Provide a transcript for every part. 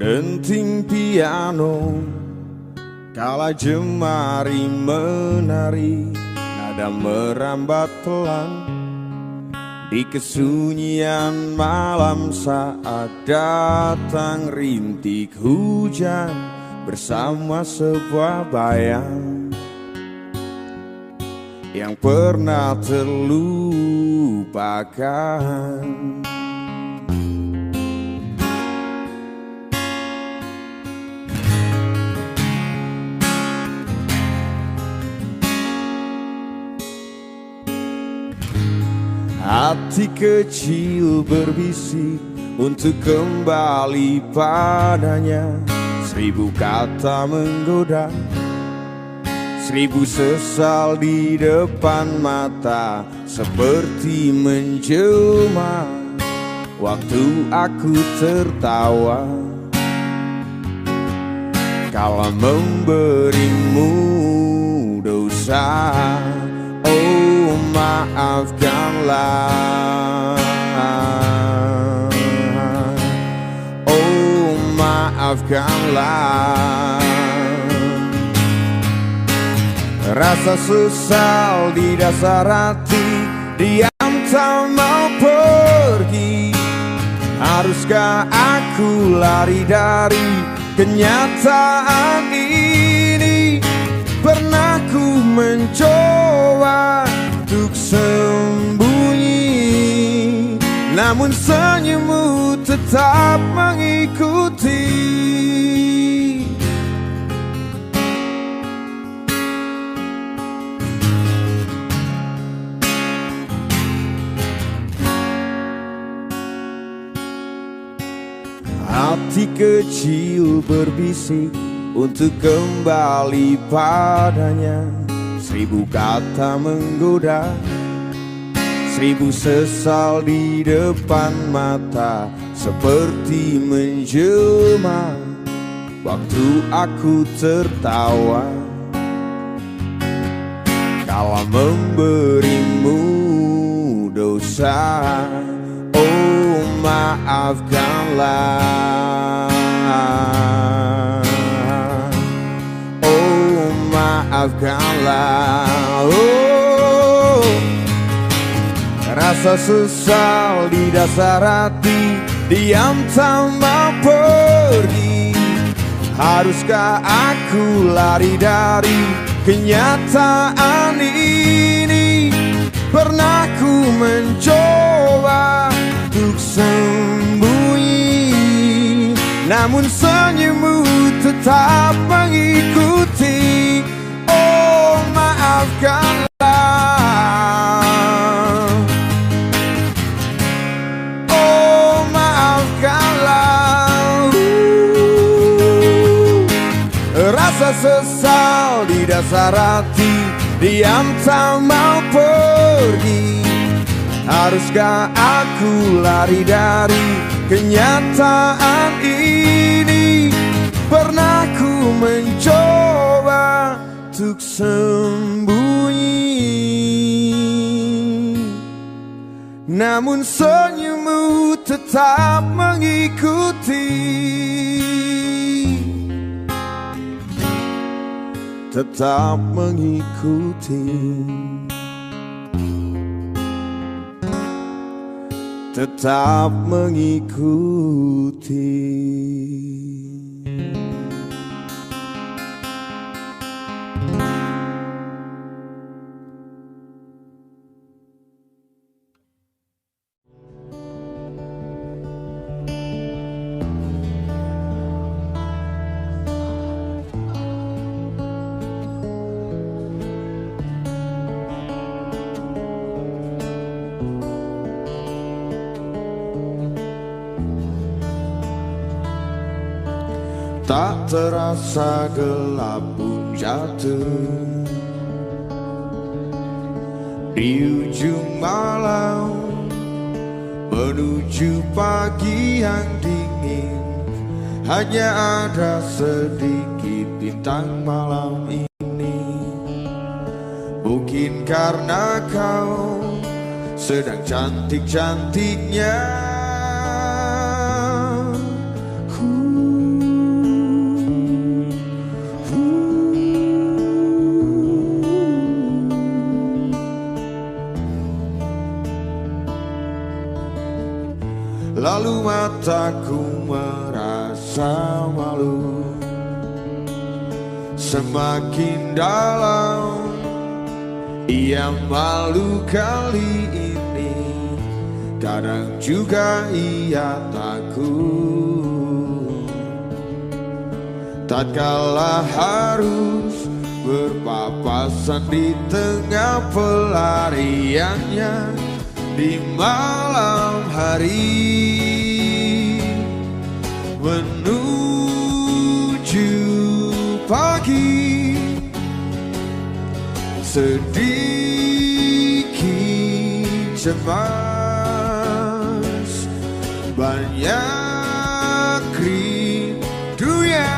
denting piano, kala jemari menari, nada merambat pelan di kesunyian malam saat datang rintik hujan bersama sebuah bayang yang pernah terlupakan. Hati kecil berbisik untuk kembali padanya. 1000 kata menggoda, 1000 sesal di depan mata, seperti menjelma waktu aku tertawa kala memberimu dosa. Oh, maafkanlah, oh maafkanlah. Rasa sesal di dasar hati, diam tak mau pergi. Haruskah aku lari dari kenyataan ini? Pernah ku mencoba untuk sembunyi, namun senyummu tetap mengikuti. Hati kecil berbisik untuk kembali padanya. 1000 kata menggoda, 1000 sesal di depan mata, seperti menjelma waktu aku tertawa kala memberimu dosa. Oh, maafkanlah, oh maafkanlah. Oh, rasa sesal di dasar hati, diam tak mau pergi. Haruskah aku lari dari kenyataan ini? Pernah ku mencoba untuk sembunyi, namun senyummu tetap mengikuti. Oh, maafkanlah, oh maafkanlah. Rasa sesal di dasar hati, diam tak mau pergi. Haruskah aku lari dari kenyataan ini? Pernah ku mencoba untuk sembunyi, namun senyummu tetap mengikuti. Tetap mengikuti, tetap mengikuti. Tak terasa gelap pun jatuh di ujung malam, menuju pagi yang dingin. Hanya ada sedikit bintang malam ini. Mungkin karena kau sedang cantik-cantiknya. lalu mataku merasa malu. Semakin dalam ia malu kali ini, kadang juga ia takut. Tatkala harus berpapasan di tengah pelariannya di malam hari menuju pagi, sedikit cemas, banyak rindunya.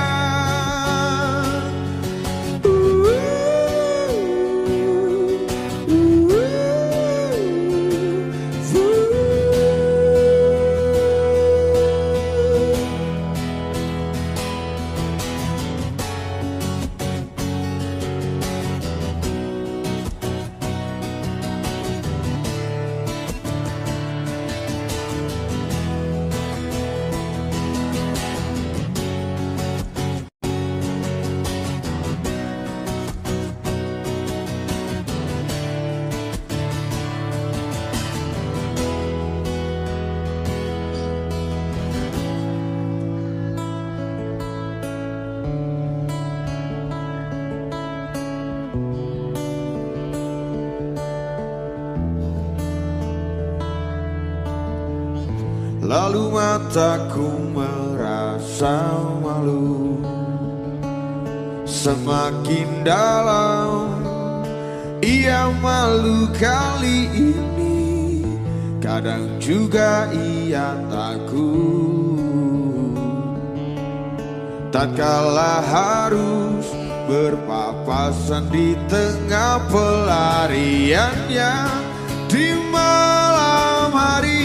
Lalu mataku merasa malu. Semakin dalam ia malu kali ini, kadang juga ia takut. Tatkala harus berpapasan di tengah pelariannya di malam hari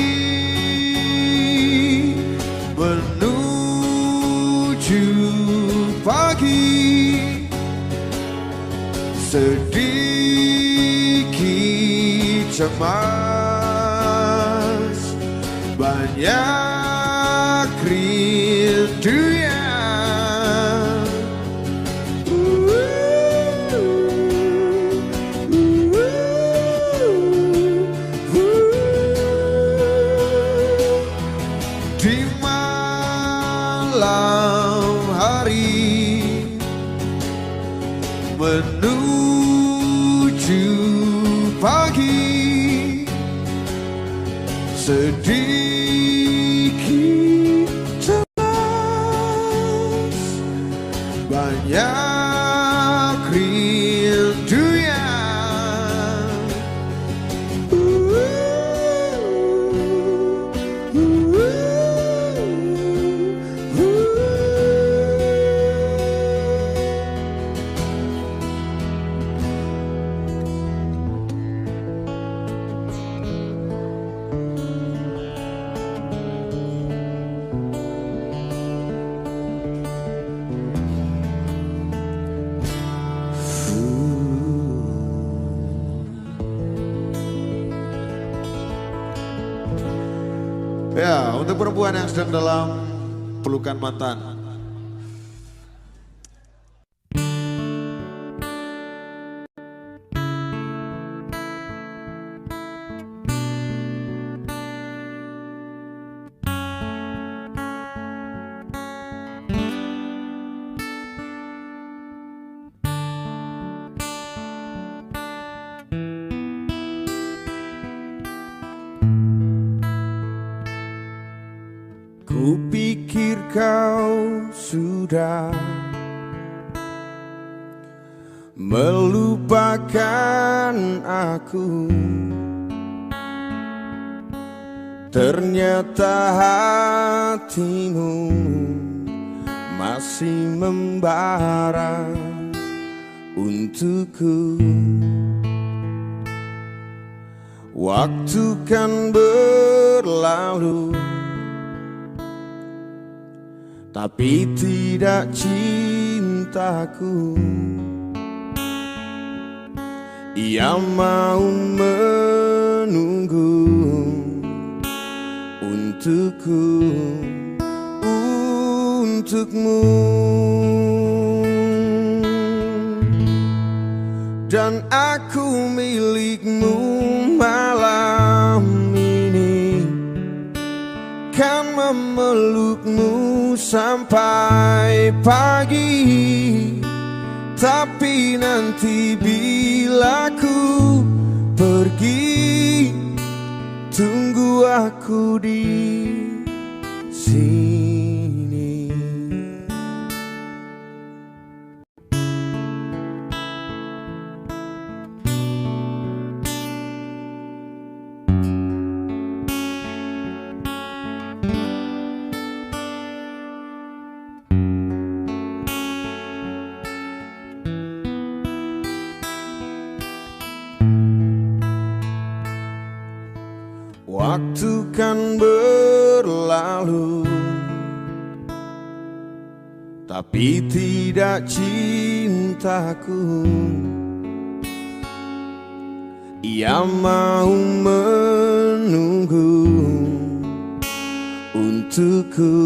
menuju pagi, sedikit cemas, banyak rindunya. Di malam hari menuju pagi, sedikit cemas, banyak rindunya. Ya, untuk perempuan yang sedang dalam pelukan mantan. Kupikir kau sudah melupakan aku, ternyata hatimu masih membara untukku. Waktu kan berlalu, tapi tidak cintaku. Ia mau menunggu untukku, untukmu. Dan aku milikmu malam ini, kan memelukmu sampai pagi. Tapi nanti bila ku pergi, tunggu aku di sini. Waktu kan berlalu, tapi tidak cintaku. Ia mau menunggu untukku,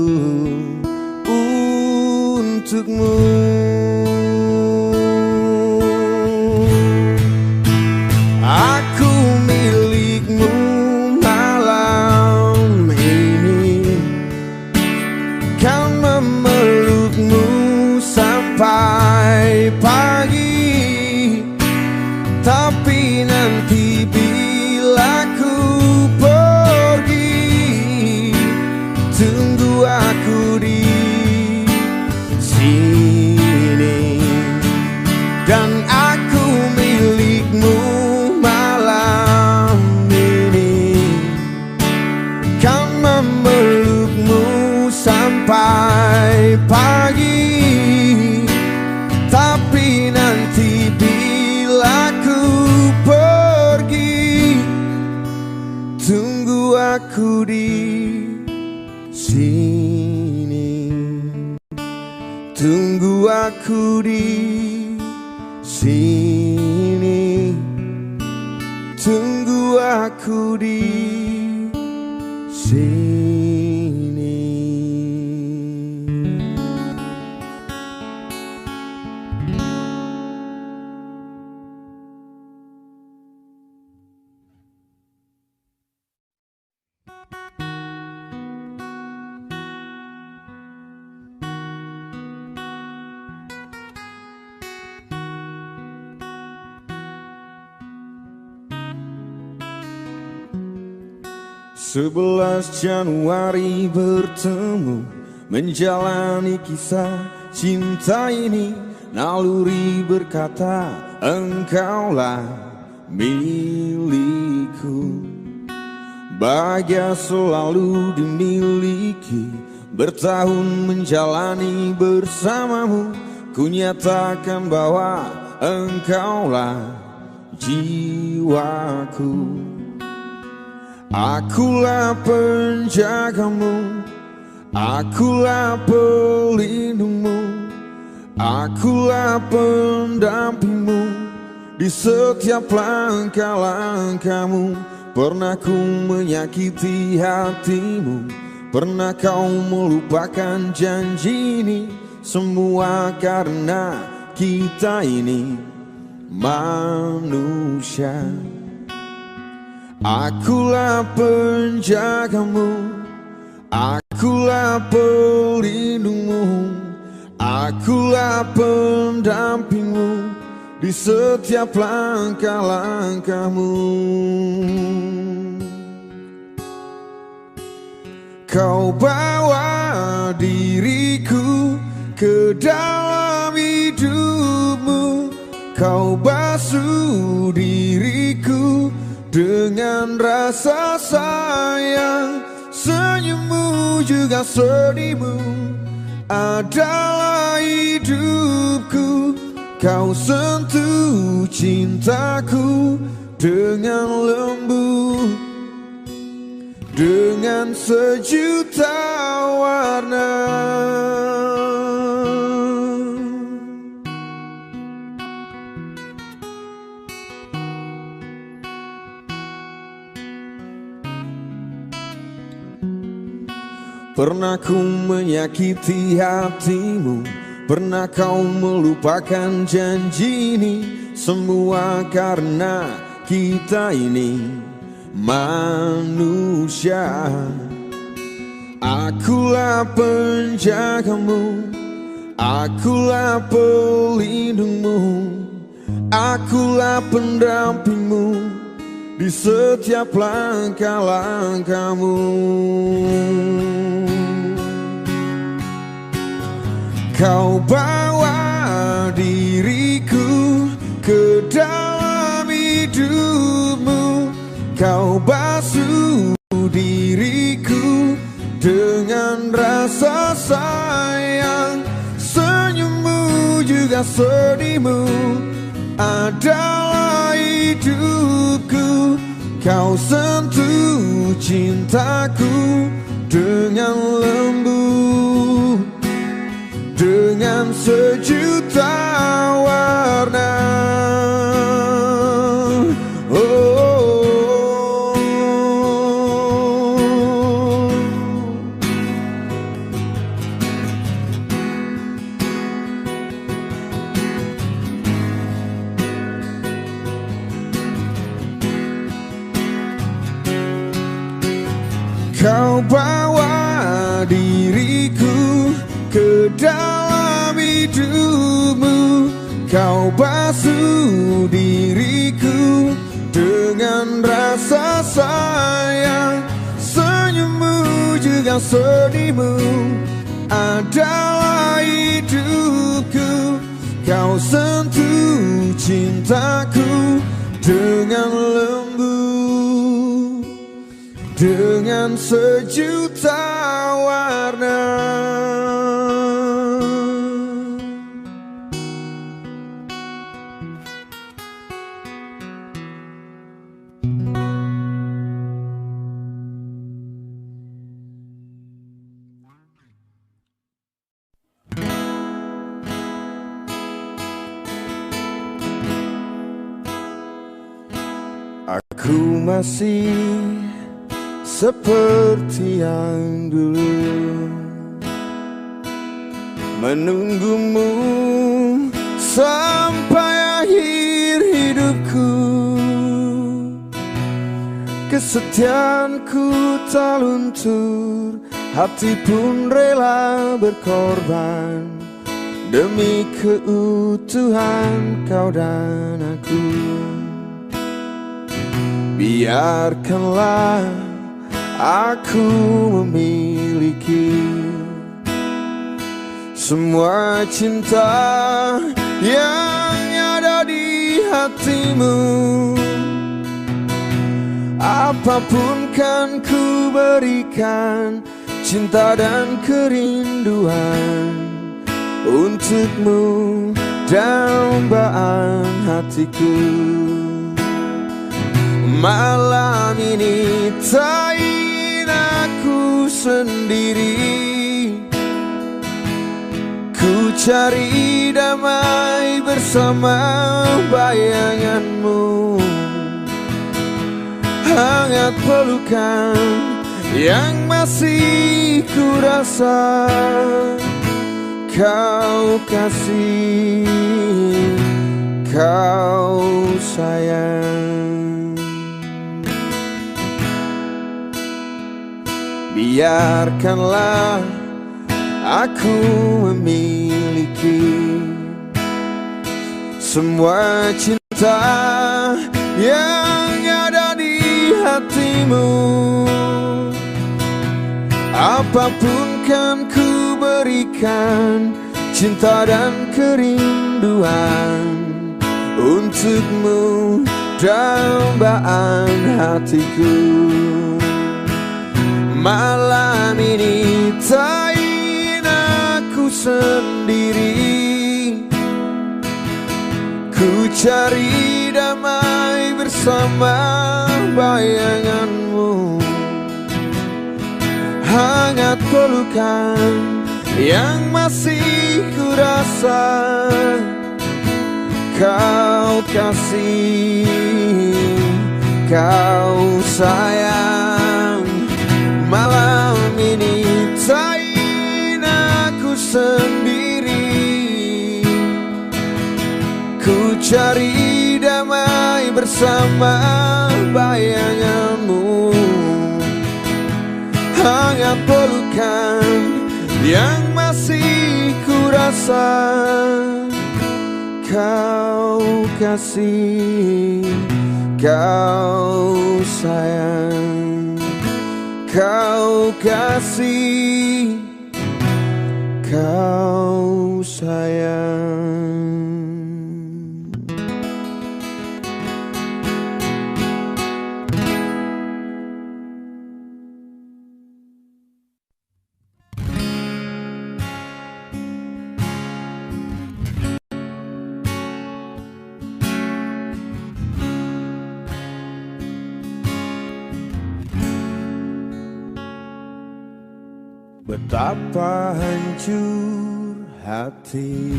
untukmu. Aku milikmu malam ini, kan memelukmu sampai pagi. Tapi nanti bila ku pergi, tunggu aku di sini. Dan aku milikmu malam ini, kan memelukmu sampai pagi. Tapi nanti bila ku pergi, tunggu aku di sini. Tunggu aku di sini. Tunggu aku di sini. Sebelas Januari bertemu, menjalani kisah cinta ini. Naluri berkata, engkaulah milikku. Bahagia selalu dimiliki, bertahun menjalani bersamamu. Ku nyatakan bahwa engkaulah jiwaku. Akulah penjagamu, akulah pelindungmu, akulah pendampingmu di setiap langkah-langkahmu. Pernah ku menyakiti hatimu, pernah kau melupakan janji ini. Semua karena kita ini manusia. Akulah penjagamu, akulah pelindungmu, akulah pendampingmu di setiap langkah-langkahmu. Kau bawa diriku ke dalam hidupmu, kau basuh diriku dengan rasa sayang. Senyummu juga sedihmu adalah hidupku. Kau sentuh cintaku dengan lembut, dengan sejuta warna. Pernah ku menyakiti hatimu, pernah kau melupakan janji ini. Semua karena kita ini manusia. Akulah penjagamu, akulah pelindungmu, akulah pendampingmu di setiap langkah-langkahmu. Kau bawa diriku ke dalam hidupmu, kau basuh diriku dengan rasa sayang. Senyummu juga sedihmu adalah hidupku. Kau sentuh cintaku dengan lembut, dengan sejuta warna. Kau bawa diriku ke dalam hidupmu, kau basuh diriku dengan rasa sayang. Senyummu juga sedihmu adalah hidupku. Kau sentuh cintaku dengan lembut, dengan sejuta warna. Aku masih seperti yang dulu, menunggumu sampai akhir hidupku. Kesetiaanku tak luntur, hati pun rela berkorban demi keutuhan kau dan aku. Biarkanlah aku memiliki semua cinta yang ada di hatimu. Apapun kan ku berikan, cinta dan kerinduan untukmu, dambaan hatiku. Malam ini tak ingin aku sendiri, ku cari damai bersama bayanganmu. Hangat pelukan yang masih ku rasa, kau kasih, kau sayang. Biarkanlah aku memiliki semua cinta yang ada di hatimu. Apapun kan ku berikan, cinta dan kerinduan untukmu, dambaan hatiku. Malam ini tak ingin aku sendiri, ku cari damai bersama bayanganmu. Hangat pelukan yang masih ku rasa, kau kasih, kau sayang. Malam ini cari damai bersama bayanganmu. Hangat pelukan yang masih kurasa kau kasih, kau sayang, kau kasih, kau sayang. Betapa hancur hati,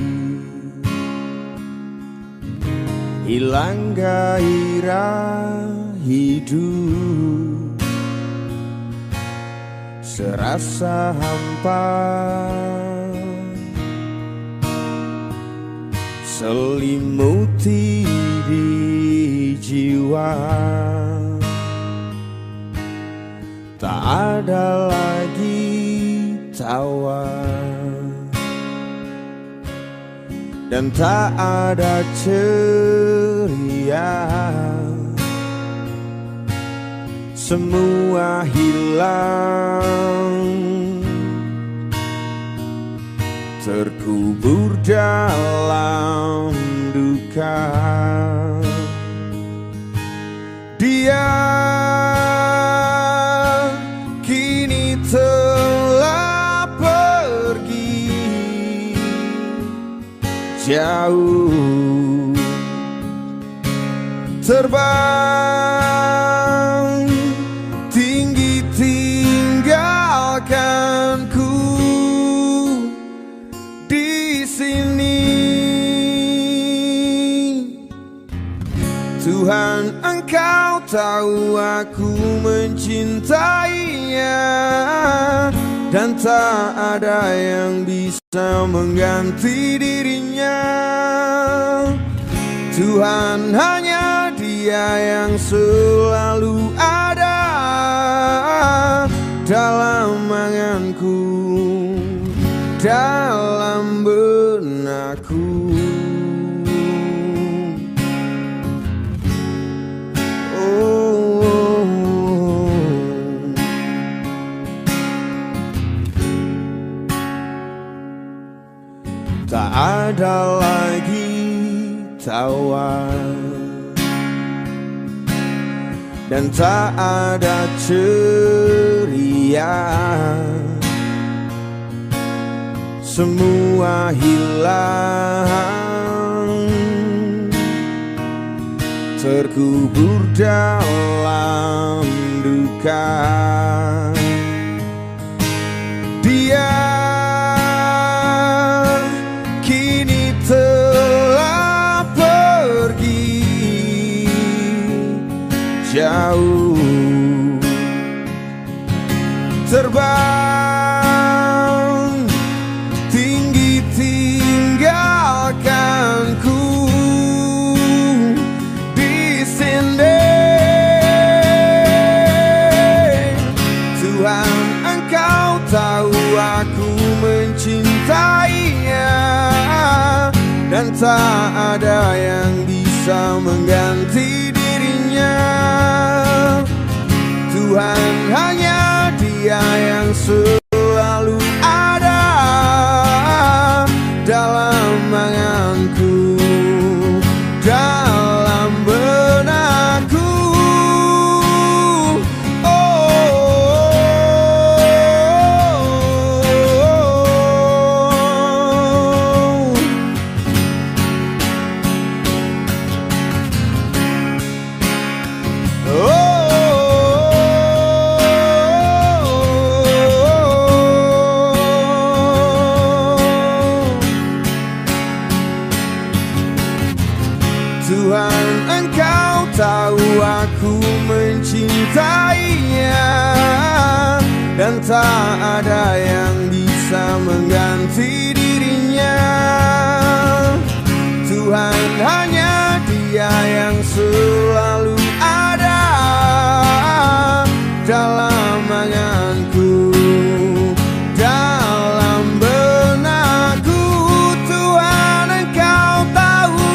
hilang gairah hidup, serasa hampa, selimuti di jiwa. Tak ada lagi tawa dan tak ada ceria, semua hilang, terkubur dalam duka. Dia kini telah pergi jauh, terbang tinggi tinggalkanku di sini. Tuhan, Engkau tahu aku mencintainya, dan tak ada yang bisa mengganti dirinya. Tuhan, hanya Dia yang selalu ada dalam anganku, dalam benakku. Tak ada lagi tawa dan tak ada ceria, semua hilang, terkubur dalam duka. Dia telah pergi jauh, terbang tinggi tinggalkanku di sini. Tuhan, Engkau tahu aku mencintainya, dan tak ada yang bisa mengganti dirinya. Tuhan, hanya Dia yang selalu ada dalam anganku, dalam benakku. Tuhan, Engkau tahu aku mencintainya, dan tak ada yang bisa mengganti dirinya. Tuhan, hanya Dia yang selalu ada dalam anganku, dalam benakku. Tuhan, Engkau tahu.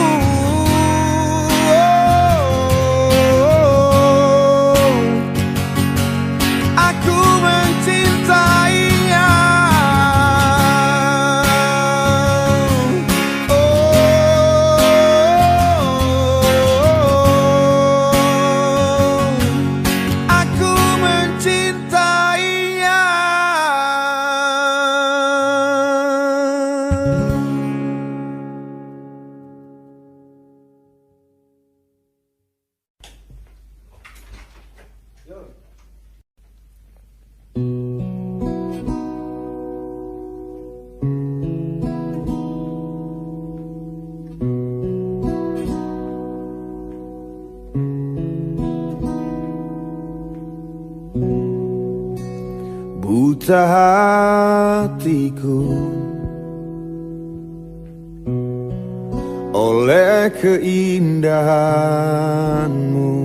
Aku mencintainya. Aku mencintainya. Buta hatiku oleh keindahanmu.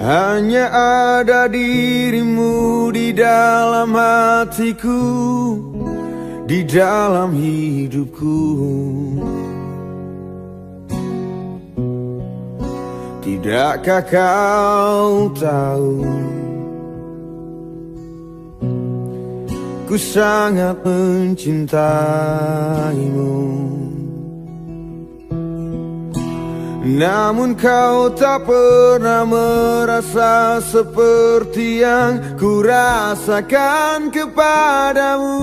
Hanya ada dirimu di dalam hatiku, di dalam hidupku. Tidakkah kau tahu, ku sangat mencintaimu. Namun kau tak pernah merasa seperti yang ku rasakan kepadamu.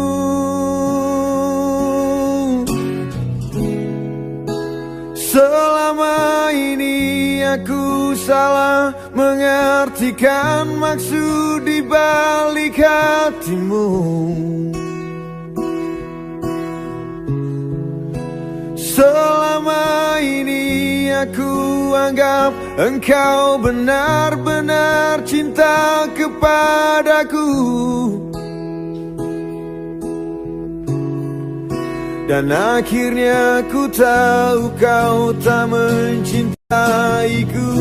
Selama ini aku salah mengartikan maksud di balik hatimu. Selama ini aku anggap engkau benar-benar cinta kepadaku. Dan akhirnya ku tahu kau tak mencintaiku.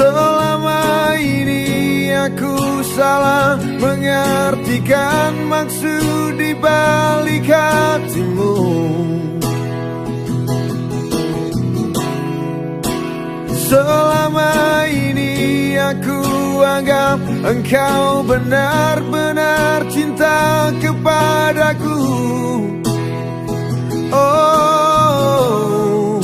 Selama ini aku salah mengartikan maksud di balik hatimu. Selama ini aku anggap engkau benar-benar cinta kepadaku. Oh,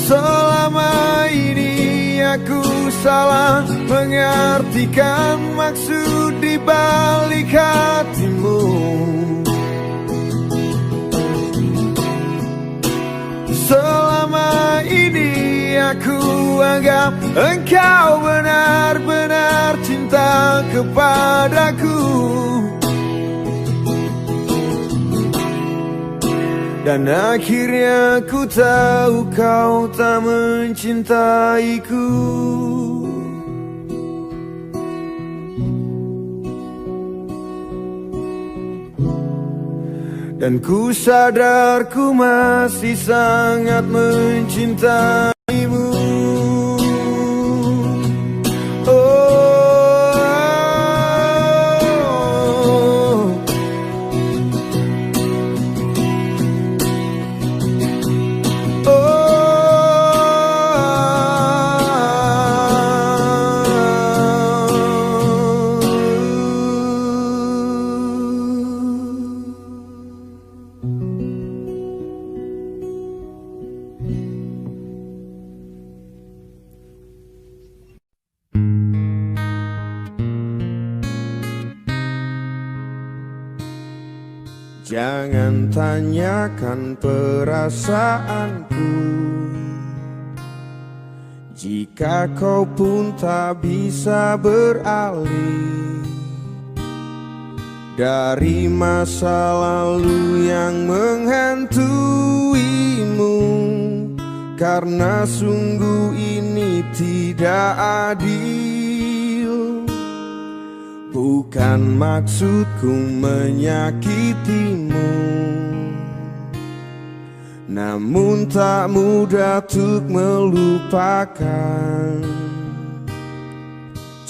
selama ini aku salah mengartikan maksud di balik hatimu. Selama ini aku anggap engkau benar-benar cinta kepadaku. Dan akhirnya ku tahu kau tak mencintaiku. Dan ku sadar ku masih sangat mencintaimu. Jangan tanyakan perasaanku, jika kau pun tak bisa beralih dari masa lalu yang menghantuimu, karena sungguh ini tidak adil. Bukan maksudku menyakitimu, namun tak mudah untuk melupakan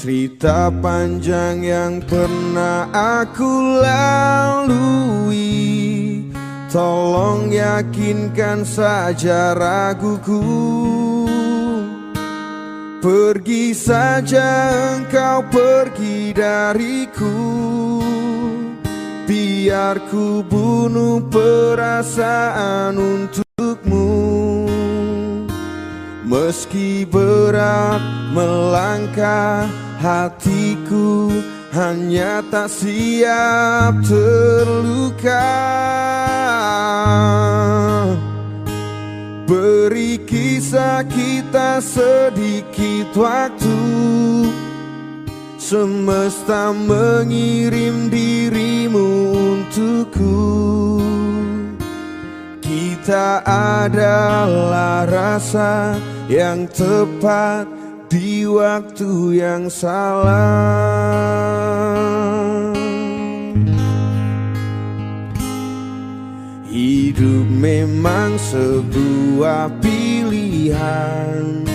cerita panjang yang pernah aku lalui. Tolong yakinkan saja raguku. Pergi saja engkau, pergi dariku. Biar ku bunuh perasaan untukmu. Meski berat melangkah, hatiku hanya tak siap terluka. Beri kisah kita sedikit waktu. Semesta mengirim dirimu untukku. Kita adalah rasa yang tepat di waktu yang salah. Hidup memang sebuah pilihan,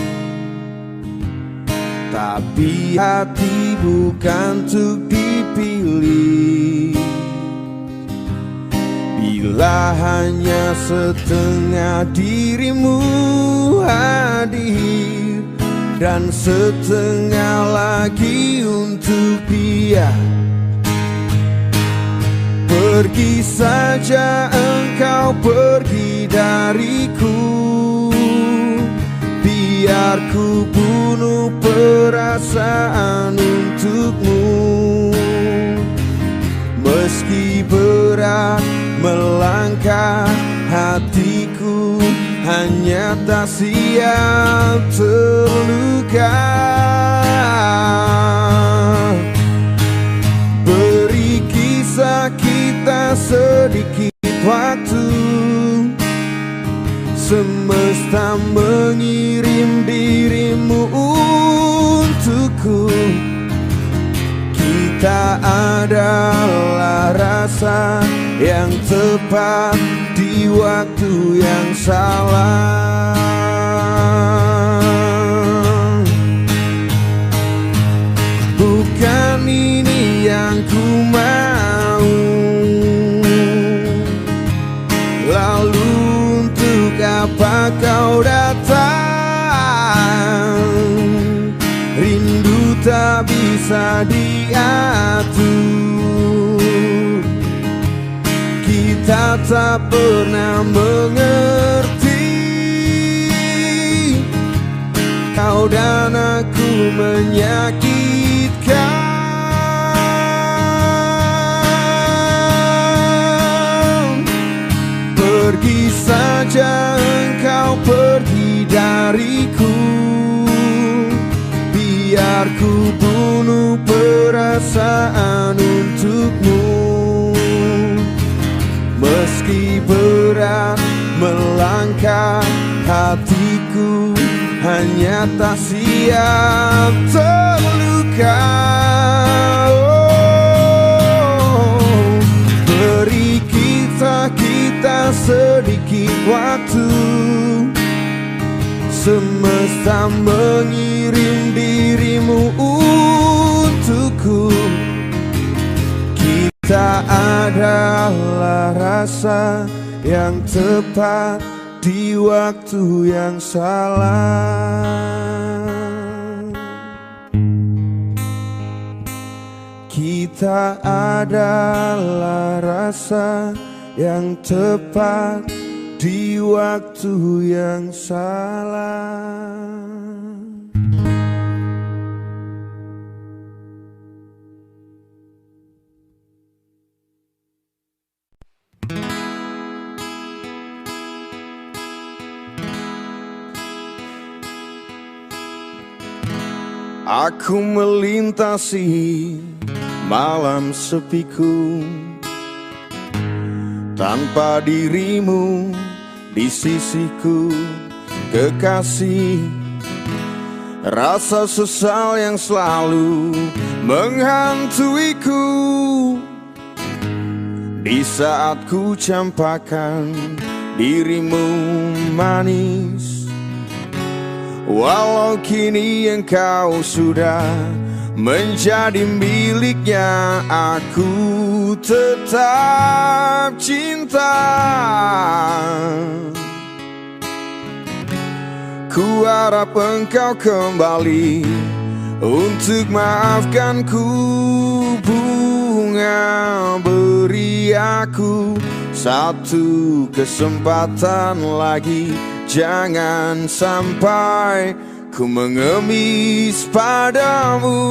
tapi hati bukan untuk dipilih. Bila hanya setengah dirimu hadir dan setengah lagi untuk dia, pergi saja engkau, pergi dariku. Biar ku bunuh perasaan untukmu. Meski berat melangkah, hatiku hanya tak siap terluka. Beri kisah kita sedikit waktu. Semesta mengirim dirimu untukku. Kita adalah rasa yang tepat di waktu yang salah. Bukan ini yang ku mau. Lalu untuk apa kau datang? Rindu tak bisa diatur. Kita tak pernah mengerti. Kau dan aku menyakitkan. Pergi saja engkau, pergi dariku. Biar ku bunuh perasaan untukmu. Meski berat melangkah, hatiku hanya tak siap terluka. Oh, beri kita sedikit waktu. Semesta mengirim dirimu untukku. Kita adalah rasa yang tepat di waktu yang salah. Kita adalah rasa yang tepat di waktu yang salah. Aku melintasi malam sepiku tanpa dirimu di sisiku, kekasih. Rasa sesal yang selalu menghantuiku di saat ku campakkan dirimu manis. Walau kini engkau sudah menjadi miliknya, aku tetap cinta. Ku harap engkau kembali untuk maafkanku. Bunga, beri aku satu kesempatan lagi. Jangan sampai ku mengemis padamu.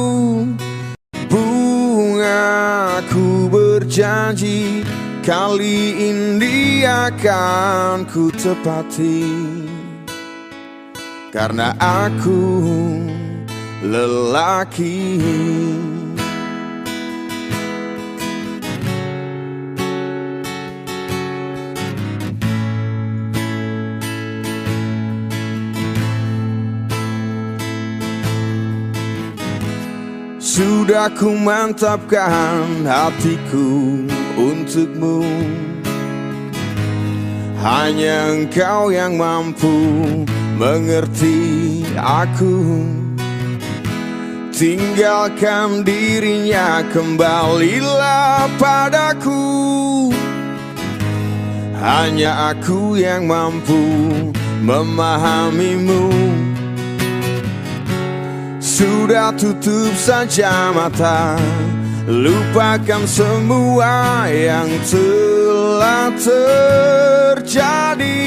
Bunga, ku berjanji kali ini akan ku tepati, karena aku lelaki. Sudah ku mantapkan hatiku untukmu. Hanya engkau yang mampu mengerti aku. Tinggalkan dirinya, kembalilah padaku. Hanya aku yang mampu memahamimu. Sudah tutup saja mata, lupakan semua yang telah terjadi.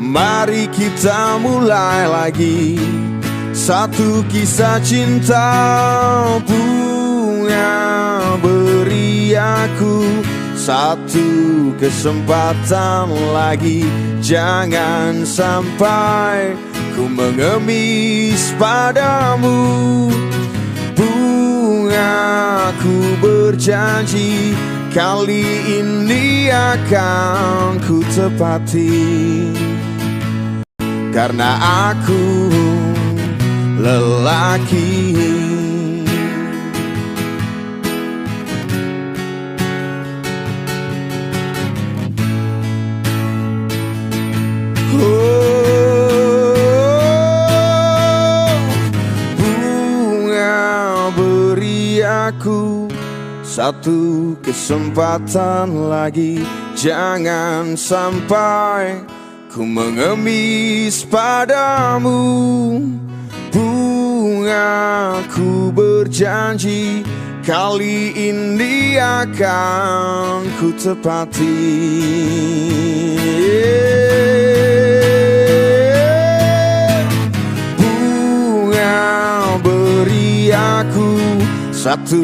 Mari kita mulai lagi satu kisah cinta. Bunga, beri aku satu kesempatan lagi. Jangan sampai ku mengemis padamu. Bunga, ku berjanji kali ini akan ku tepati, karena aku lelaki. Bunga, beri aku satu kesempatan lagi. Jangan sampai ku mengemis padamu. Bunga, ku berjanji kali ini akan ku tepati. Bunga, beri aku satu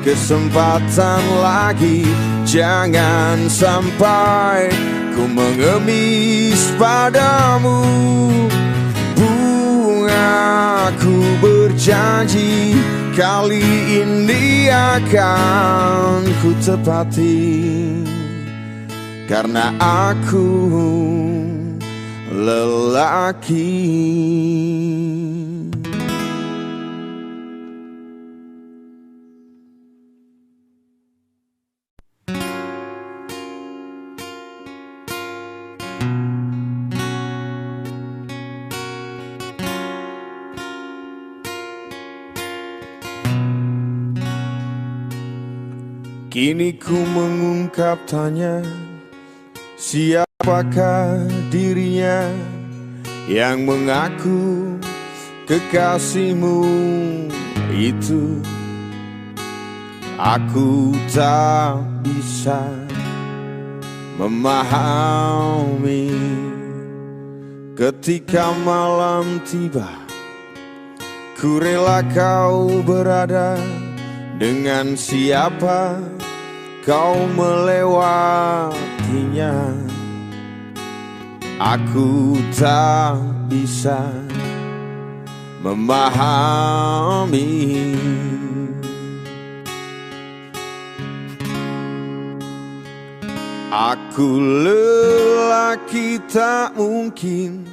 kesempatan lagi. Jangan sampai ku mengemis padamu. Bunga, ku berjanji kali ini akan ku tepati, karena aku lelaki. Kini ku mengungkap tanya, siapakah dirinya yang mengaku kekasihmu itu? Aku tak bisa memahami ketika malam tiba. Ku rela kau berada dengan siapa kau melewatinya. Aku tak bisa memahami. Aku lelaki tak mungkin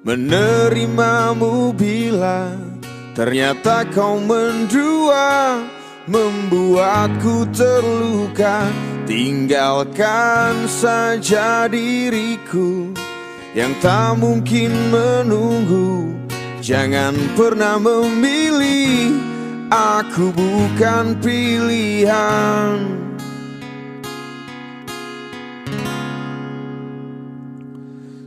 menerimamu bila ternyata kau mendua, membuatku terluka. Tinggalkan saja diriku yang tak mungkin menunggu. Jangan pernah memilih, aku bukan pilihan.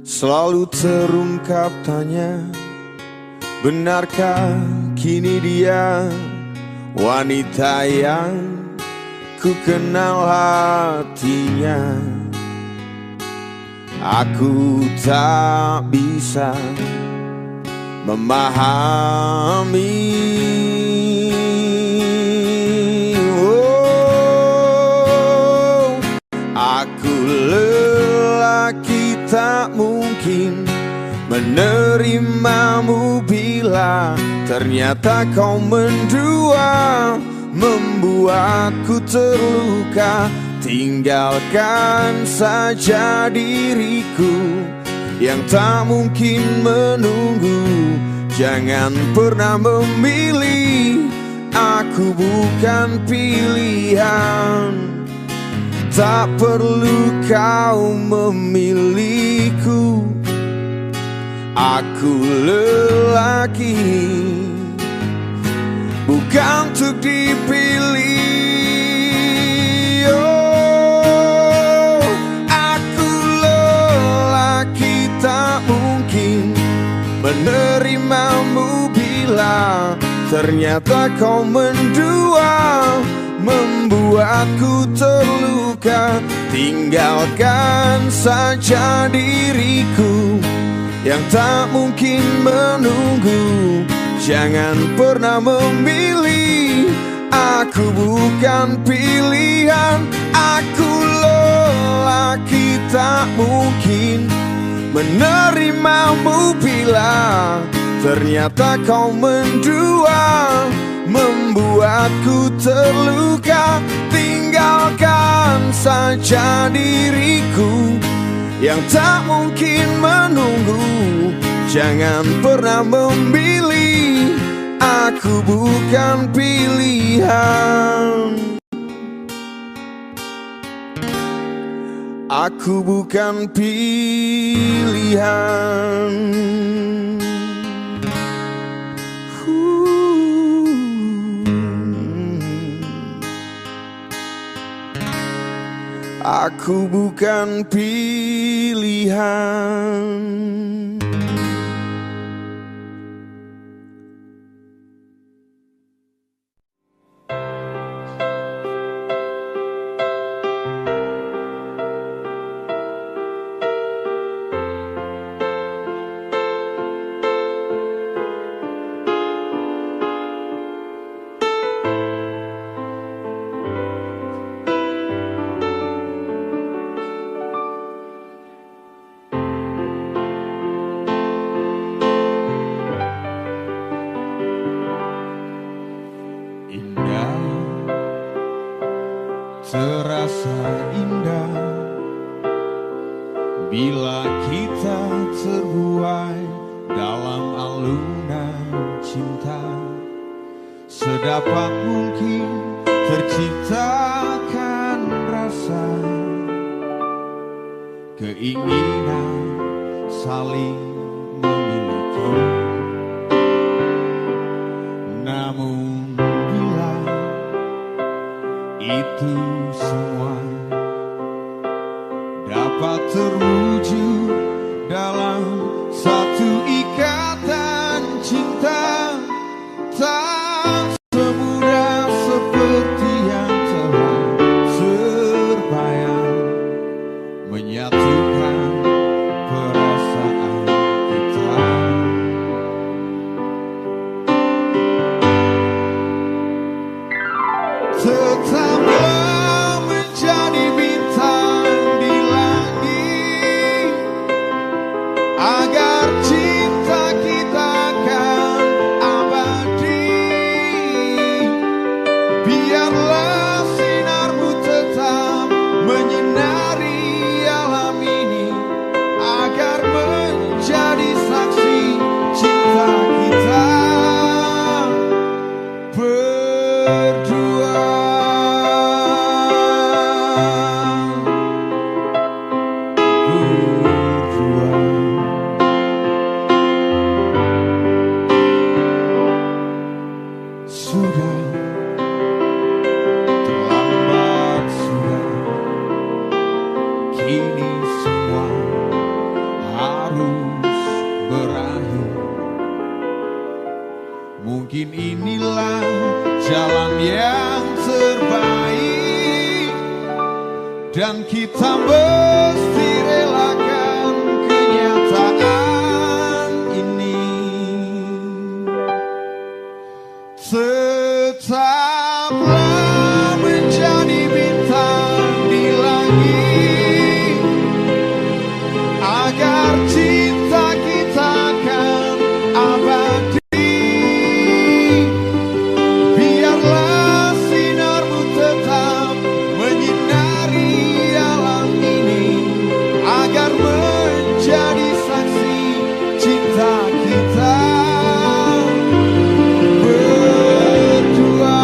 Selalu terungkap tanya, benarkah kini dia wanita yang ku kenal hatinya? Aku tak bisa memahami. Oh, aku lelaki tak mungkin menerimamu bila ternyata kau mendua, membuatku terluka. Tinggalkan saja diriku yang tak mungkin menunggu. Jangan pernah memilih, aku bukan pilihan. Tak perlu kau memilihku, aku lelaki bukan untuk dipilih. Oh, aku lelaki tak mungkin menerimamu bila ternyata kau mendua, membuatku terluka. Tinggalkan saja diriku yang tak mungkin menunggu. Jangan pernah memilih, aku bukan pilihan. Aku lelaki tak mungkin menerimamu bila ternyata kau mendua, membuatku terluka. Tinggalkan saja diriku yang tak mungkin menunggu. Jangan pernah memilih, aku bukan pilihan. Aku bukan pilihan. Aku bukan pilihan. Terasa indah bila kita terbuai dalam alunan cinta. Sedapat mungkin terciptakan rasa keinginan saling memiliki. Namun bila itu semua dapat terwujud dalam satu ikatan cinta, tak semudah seperti yang telah terbayang menyatukan perasaan kita. Tetaplah menjadi bintang di langit, agar cinta yang terbaik, dan kita mesti relakan kenyataan ini. Tetaplah menjadi bintang di langit, agar cinta kita akan abadi. Biarlah sinarmu tetap menyinari alam ini, agar menjadi saksi cinta kita berdua.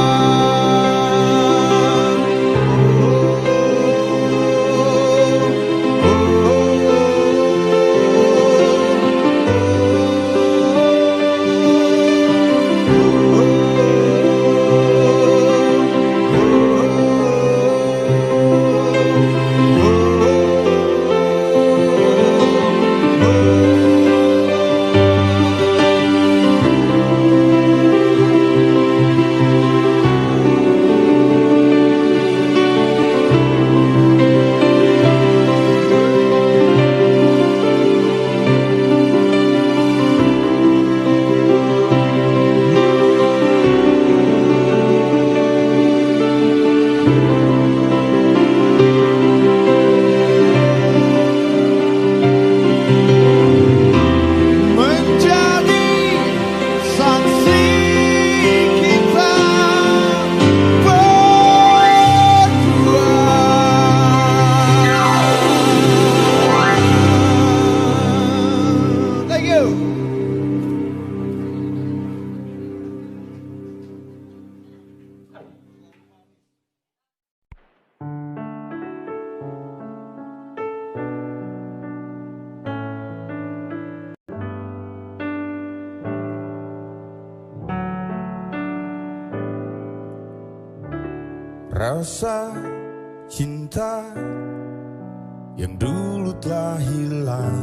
Rasa cinta yang dulu telah hilang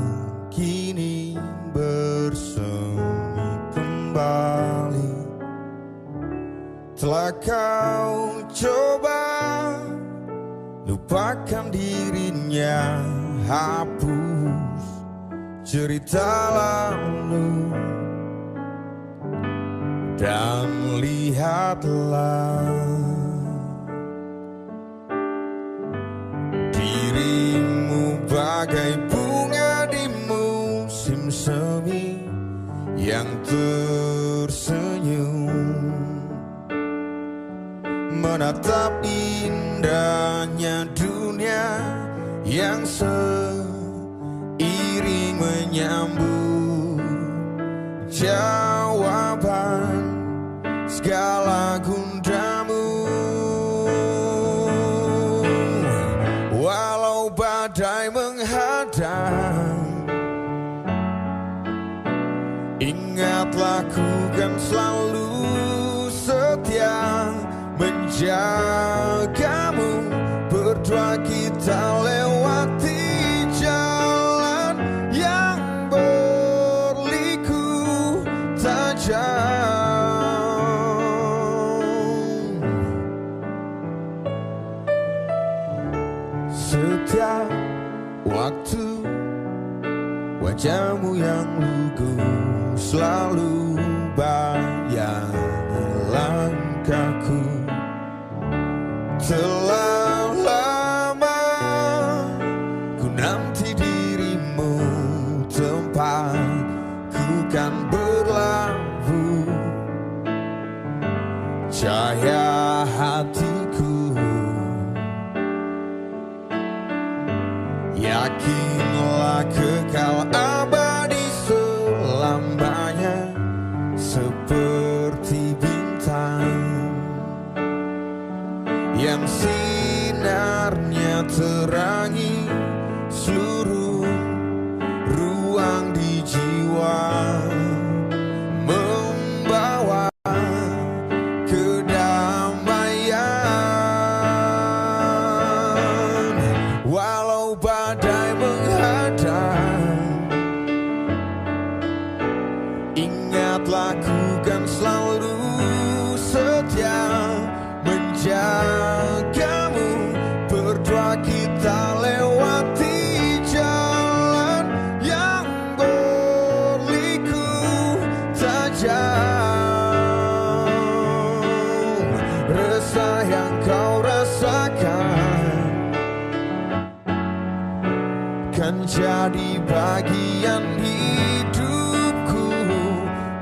kini bersemi kembali. Telah kau coba lupakan dirinya, hapus cerita lalu, dan lihatlah bagai bunga di musim semi yang tersenyum, menatap indahnya dunia yang seiring menyambut jawaban segala gundamu. Walau badai menghadang, ingatlah ku kan selalu setia menjagamu. Berdua kita lewati jalan yang berliku tajam. Setiap waktu wajahmu yang lugu selalu bayangi langkahku. Telah lama ku nanti dirimu, tempat ku kan berlabuh. Cahaya hatiku, yakinlah kekal abadi selamanya, seperti bintang yang sinarnya terangi seluruh ruang di jiwa, membawa kedamaian. Walau badai menghadang, ingatlah ku kan selalu setia yang kau rasakan kan jadi bagian hidupku.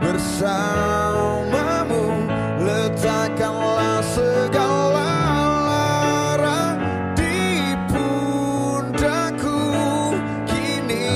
Bersamamu letakkanlah segala lara di pundakku kini.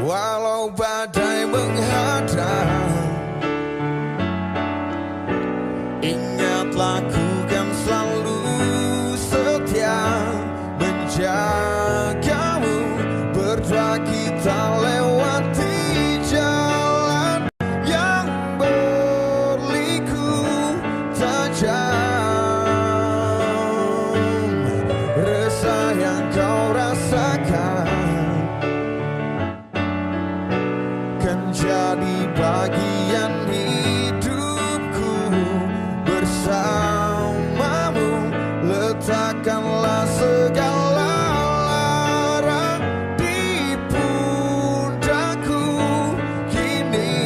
Walau badai menghadang, ingatlah ku kan selalu setia menjagamu. Berdua kita lewati jalan yang berliku tajam. Resah yang kau rasakan kan jadi bagian hidupku. Bersamamu letakkanlah segala lara di pundakku kini.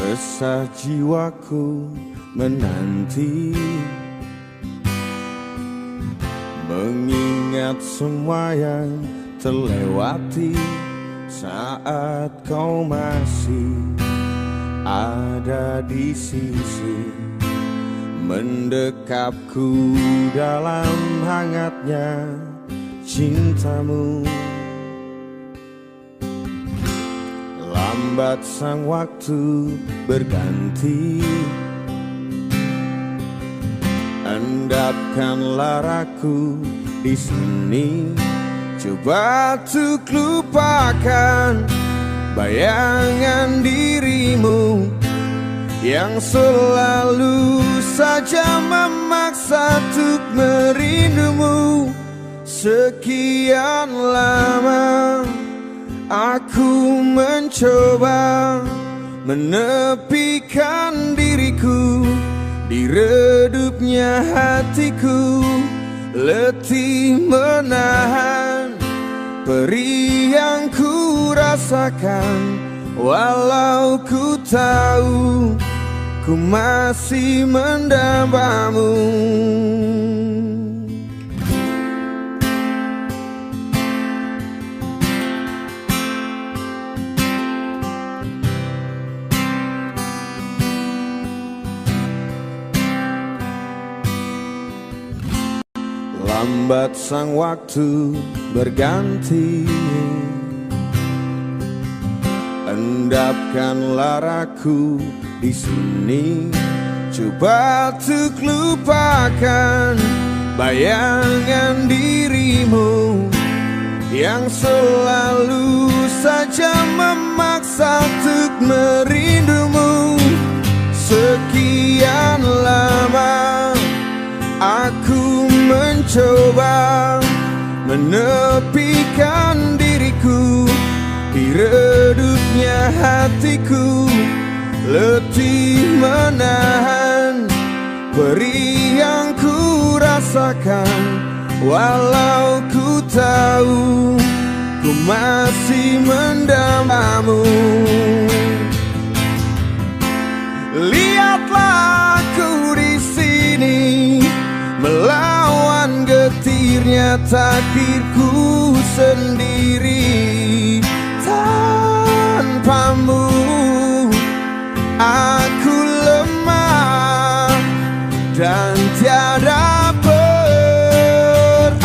Resah jiwaku menanti, mengingat semua yang terlewati saat kau masih ada di sisi, mendekapku dalam hangatnya cintamu. Lambat sang waktu berganti, endapkanlah raku di sini. Coba untuk lupakan bayangan dirimu yang selalu saja memaksa untuk merindumu. Sekian lama aku mencoba menepikan diriku di redupnya hatiku, letih menahan perih yang ku rasakan. Walau ku tahu ku masih mendambamu. Lambat sang waktu berganti, endapkanlah raku di sini. Coba untuk lupakan bayangan dirimu yang selalu saja memaksa untuk merindumu. Sekian lama aku mencoba menepikan diriku di redupnya hatiku, letih menahan perih yang ku rasakan, walau ku tahu ku masih mendambamu. Lihatlah aku di sini melawan getirnya takdirku sendiri. Tanpamu aku lemah dan tiada berarti.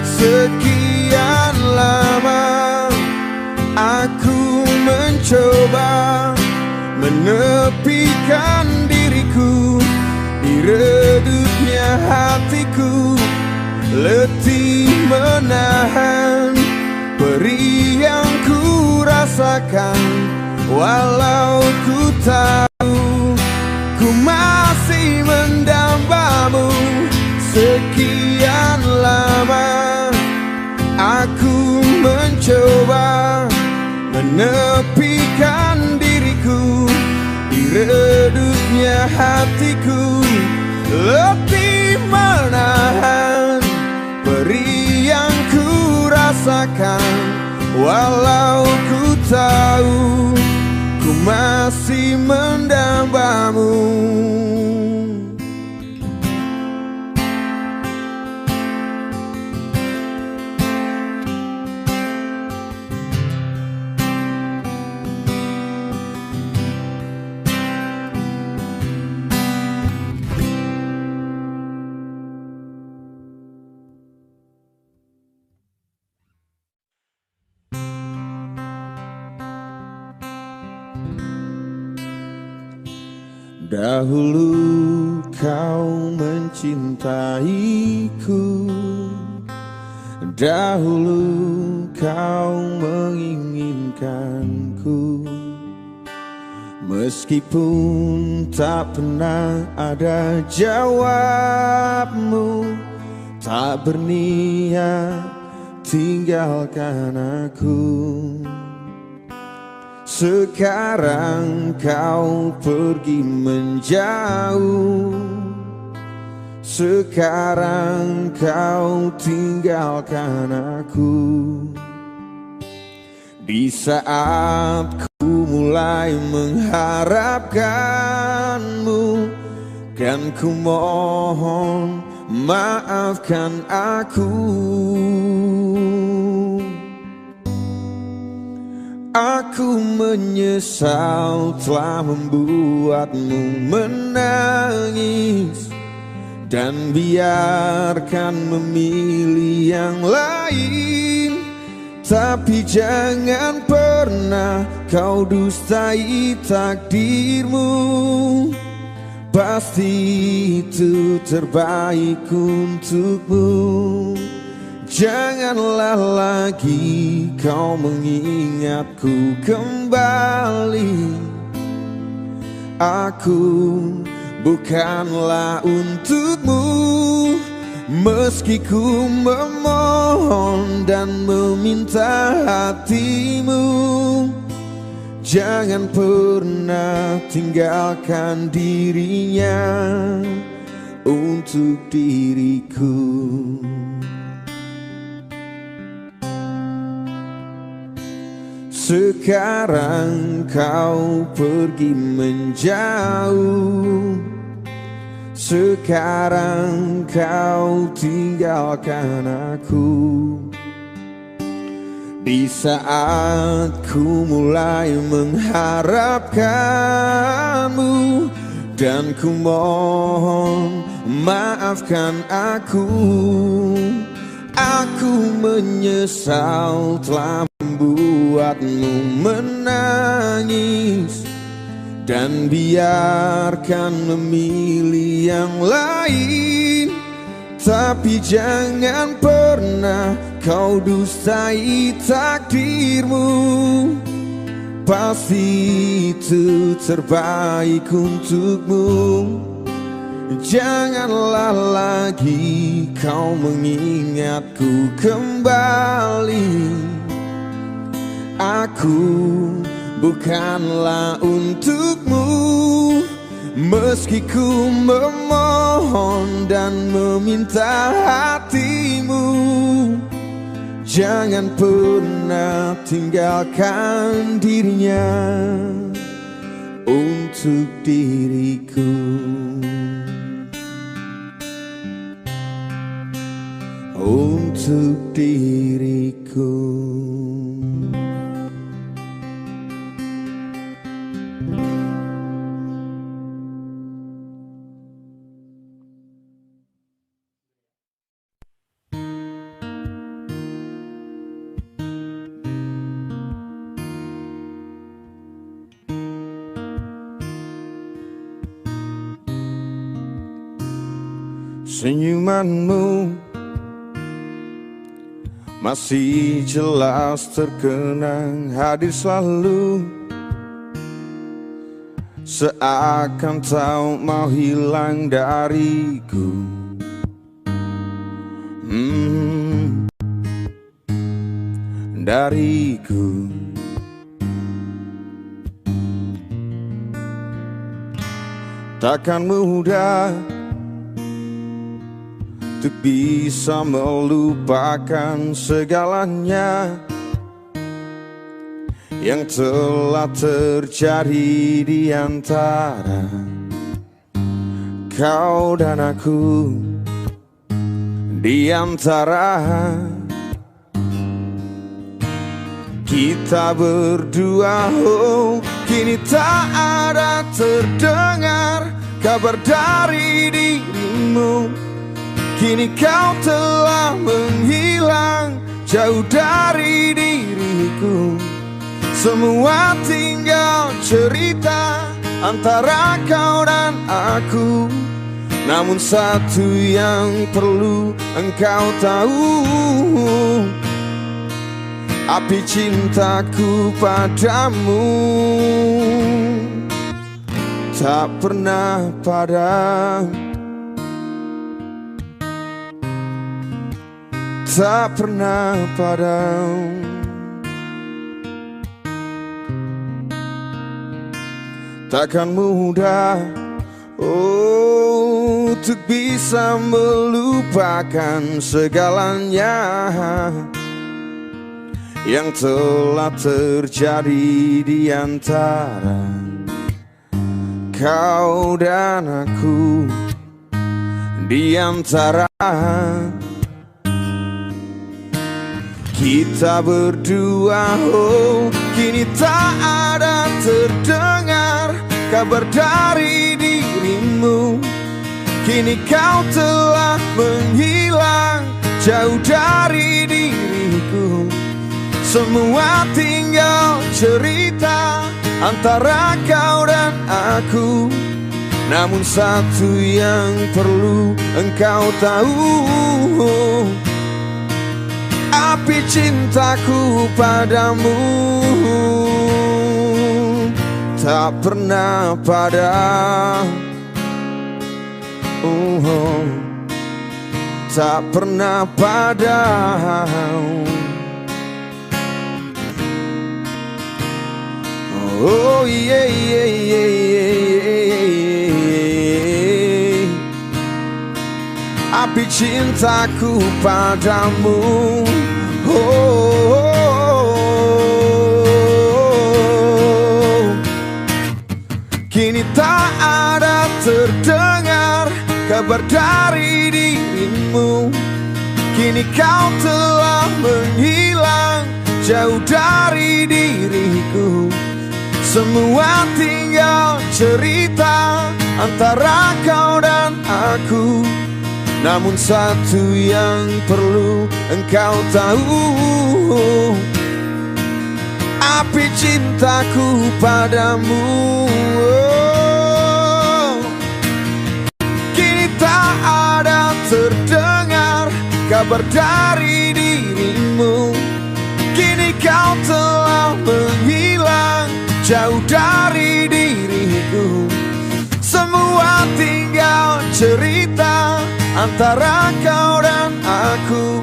Sekian lama aku mencoba menepikan diriku di redupnya hatiku, letih menahan perih yang ku rasakan, walau ku tahu ku masih mendambamu. Sekian lama aku mencoba menepikan diriku di redupnya hatiku, letih menahan perih yang ku rasakan, walau ku tahu ku masih mendambamu. Dahulu kau mencintaiku, dahulu kau menginginkanku, meskipun tak pernah ada jawabmu, tak berniat tinggalkan aku. Sekarang kau pergi menjauh, sekarang kau tinggalkan aku. Di saat ku mulai mengharapkanmu, kan ku mohon maafkan aku. Aku menyesal telah membuatmu menangis dan biarkan memilih yang lain. Tapi jangan pernah kau dustai takdirmu, pasti itu terbaik untukmu. Janganlah lagi kau mengingatku kembali. Aku bukanlah untukmu, meski ku memohon dan meminta hatimu. Jangan pernah tinggalkan dirinya untuk diriku. Sekarang kau pergi menjauh, sekarang kau tinggalkan aku. Di saat ku mulai mengharapkanmu dan ku mohon maafkan aku. Aku menyesal telah membuatmu menangis dan biarkan memilih yang lain. Tapi jangan pernah kau dustai takdirmu. pasti itu terbaik untukmu. Janganlah lagi kau mengingatku kembali. Aku bukanlah untukmu, meski ku memohon dan meminta hatimu. Jangan pernah tinggalkan dirinya untuk diriku. Untuk diriku. Senyumanmu masih jelas terkenang, hadir selalu, seakan tak mau hilang dariku. Dariku. Takkan mudah untuk bisa melupakan segalanya yang telah terjadi di antara kau dan aku, di antara kita berdua. Oh, kini tak ada terdengar kabar dari dirimu. Kini kau telah menghilang jauh dari diriku. Semua tinggal cerita antara kau dan aku. Namun satu yang perlu engkau tahu, api cintaku padamu tak pernah padam. Tak pernah padam. Takkan mudah untuk bisa melupakan segalanya yang telah terjadi di antara kau dan aku, di antara kita berdua. Oh, kini tak ada terdengar kabar dari dirimu. Kini kau telah menghilang jauh dari diriku. Semua tinggal cerita antara kau dan aku. Namun satu yang perlu engkau tahu, api cintaku padamu tak pernah padam. Tak pernah padam. Oh yeah, yeah, yeah, yeah. Api cintaku padamu. Kini tak ada terdengar kabar dari dirimu. Kini kau telah menghilang jauh dari diriku. Semua tinggal cerita antara kau dan aku. Namun satu yang perlu engkau tahu, api cintaku padamu. Kini tak ada terdengar kabar dari dirimu. Kini Kini kau telah menghilang jauh dari diriku. Semua tinggal cerita antara kau dan aku.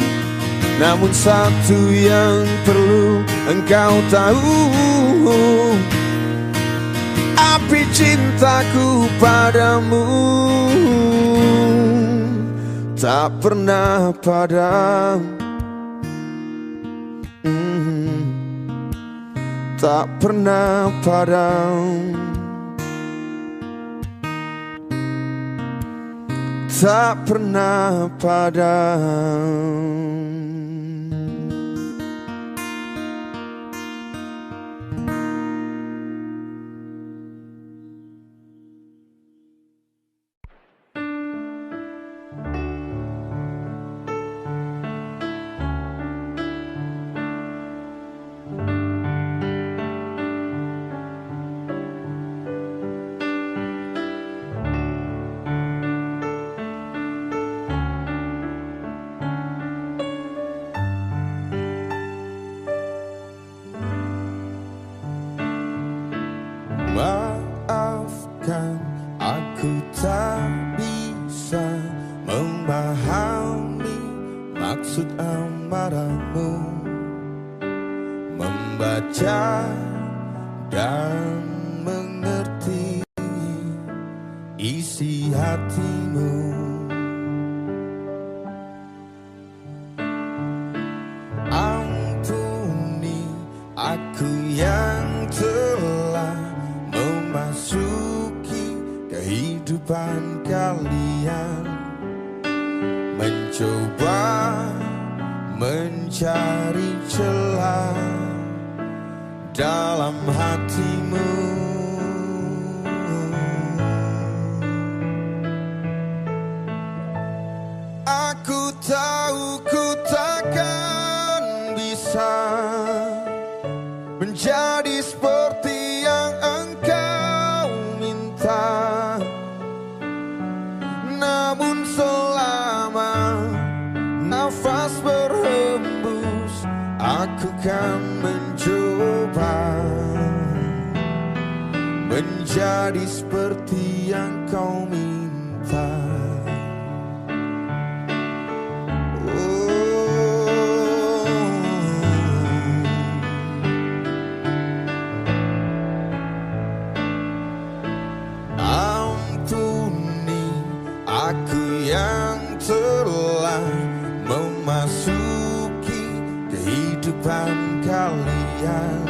Namun satu yang perlu engkau tahu, api cintaku padamu tak pernah padam, tak pernah padam, tak pernah padam. Maafkan, aku tak bisa memahami maksud amarahmu, membaca dan mengerti isi hatimu. Ampuni aku yang telah memasuki kehidupan kalian, mencoba mencari celah dalam hatimu. Aku tahu ku takkan bisa menjadi seperti yang engkau minta, namun selama nafas berhembus, aku kan mencoba menjadi seperti yang kau minta. Aku yang telah memasuki kehidupan kalian,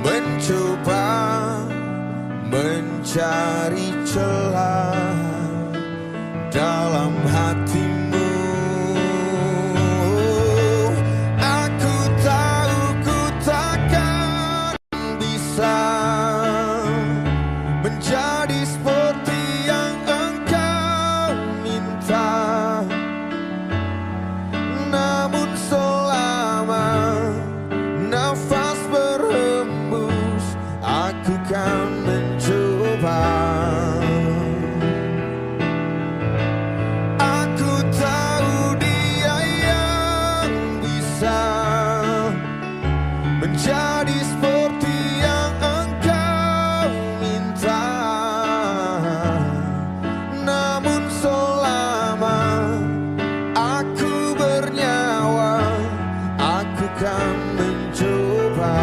mencoba mencari celah dalam hatimu. Aku tahu ku takkan bisa menjadi seperti yang namun selama nafas berhembus, aku kan mencoba. Aku tahu dia yang bisa menjadi seperti yang engkau minta, namun selama aku bernyawa, aku kan mencoba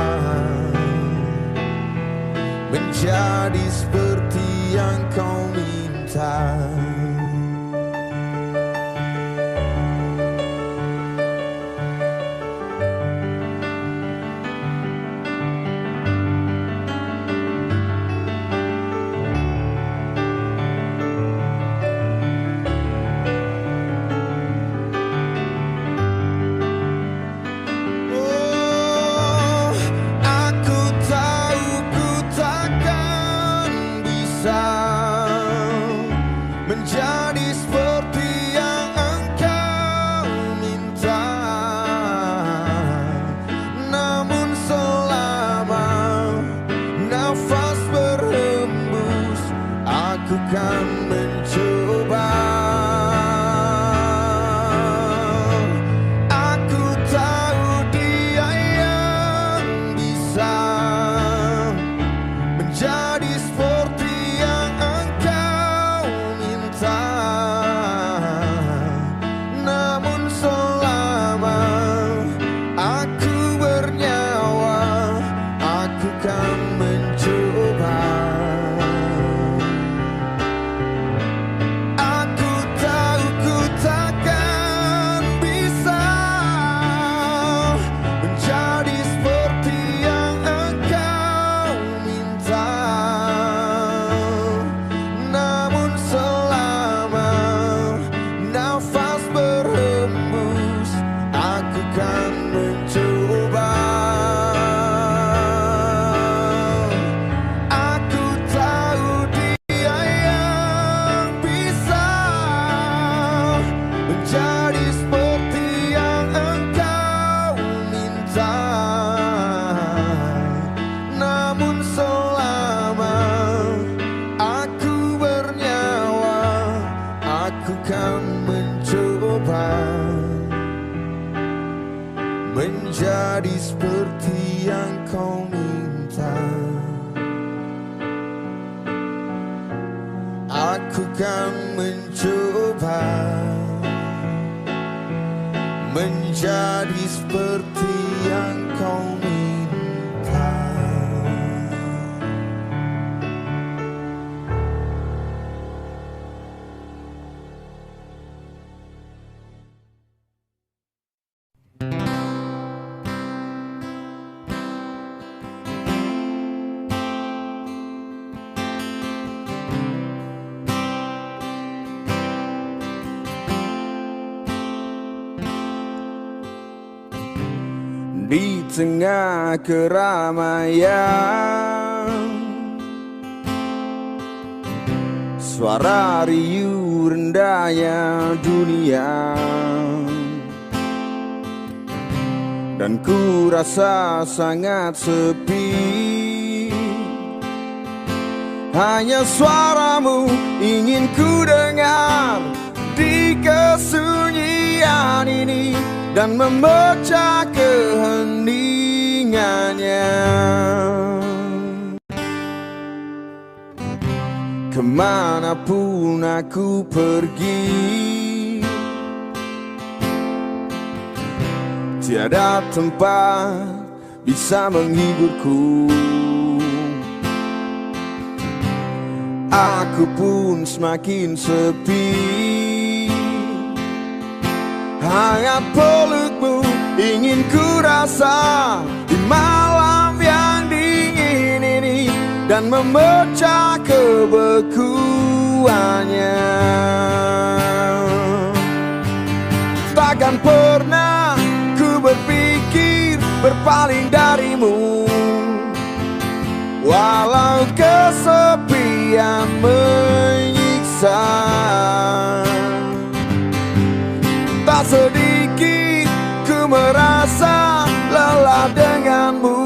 menjadi seperti yang kau minta. Menjadi seperti yang engkau minta, namun selama nafas berhembus, aku kan mencoba. Aku tahu dia Ku kan mencoba menjadi seperti yang kau minta. Di tengah keramaian, suara riuh rendahnya dunia, dan ku rasa sangat sepi. Hanya suaramu ingin ku dengar di kesunyian ini, dan memecah keheningannya. Kemanapun aku pergi, tiada tempat bisa menghiburku. Aku pun semakin sepi. Hangat pelukmu ingin ku rasa di malam yang dingin ini, dan memecah kebekuannya. Takkan pernah ku berpikir berpaling darimu, walau kesepian menyiksa. Tak sedikit ku merasa lelah denganmu,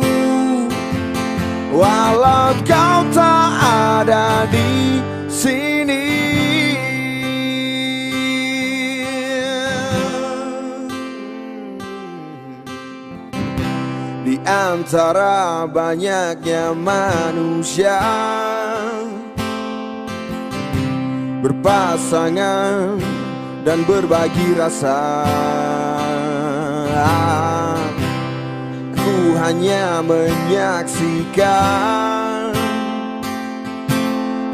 walau kau tak ada di sini. Di antara banyaknya manusia berpasangan dan berbagi rasa, ku hanya menyaksikan.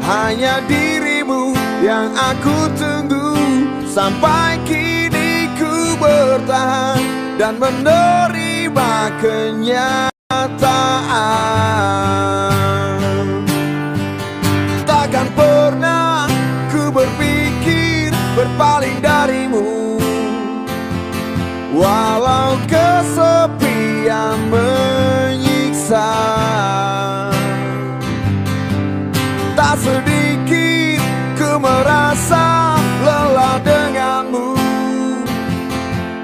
Hanya dirimu yang aku tunggu, sampai kini ku bertahan dan menerima kenyataan. Takkan pernah ku berpikir berpaling darimu, walau kesepian menyiksa. Tak sedikit ku merasa lelah denganmu,